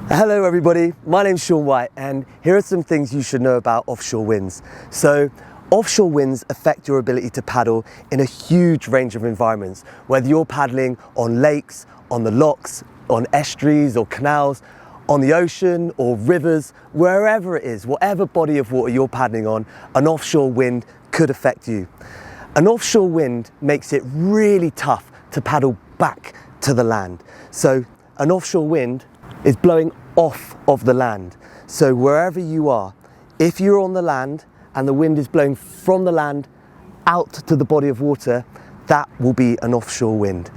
Hello everybody, my name's Sean White and here are some things you should know about offshore winds. So offshore winds affect your ability to paddle in a huge range of environments, whether you're paddling on lakes, on the locks, on estuaries or canals, on the ocean or rivers, wherever it is, whatever body of water you're paddling on, an offshore wind could affect you. An offshore wind makes it really tough to paddle back to the land. So an offshore wind is blowing off of the land. So wherever you are, if you're on the land and the wind is blowing from the land out to the body of water, that will be an offshore wind.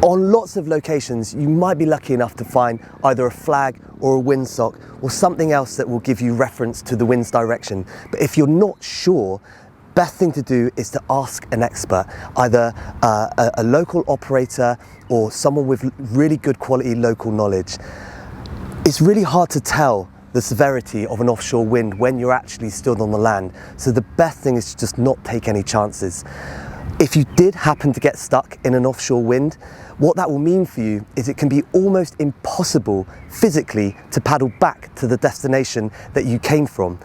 On lots of locations, you might be lucky enough to find either a flag or a windsock or something else that will give you reference to the wind's direction. But if you're not sure, best thing to do is to ask an expert, either a local operator or someone with really good quality local knowledge. It's really hard to tell the severity of an offshore wind when you're actually stood on the land. So the best thing is to just not take any chances. If you did happen to get stuck in an offshore wind, what that will mean for you is it can be almost impossible physically to paddle back to the destination that you came from.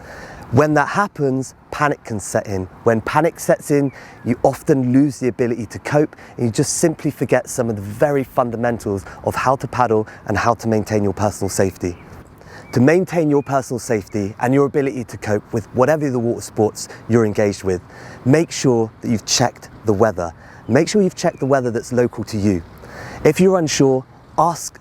When that happens, panic can set in. When panic sets in, you often lose the ability to cope and you just simply forget some of the very fundamentals of how to paddle and how to maintain your personal safety. To maintain your personal safety and your ability to cope with whatever the water sports you're engaged with, make sure that you've checked the weather. Make sure you've checked the weather that's local to you. If you're unsure, ask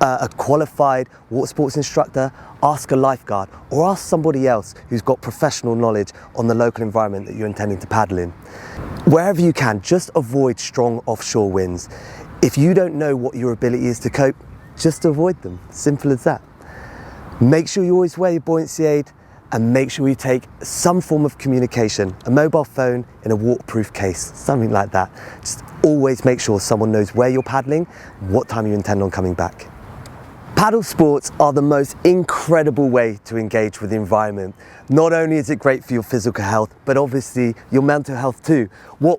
a qualified water sports instructor, ask a lifeguard, or ask somebody else who's got professional knowledge on the local environment that you're intending to paddle in. Wherever you can, just avoid strong offshore winds. If you don't know what your ability is to cope, just avoid them. Simple as that. Make sure you always wear your buoyancy aid and make sure you take some form of communication, a mobile phone in a waterproof case, something like that. Just always make sure someone knows where you're paddling, what time you intend on coming back. Paddle sports are the most incredible way to engage with the environment. Not only is it great for your physical health, but obviously your mental health too. What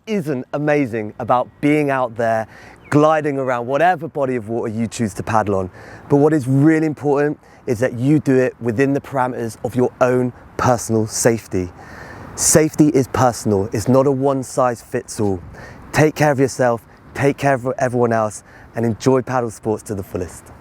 isn't amazing about being out there, gliding around whatever body of water you choose to paddle on? But what is really important is that you do it within the parameters of your own personal safety. Safety is personal, it's not a one-size-fits-all. Take care of yourself, take care of everyone else, and enjoy paddle sports to the fullest.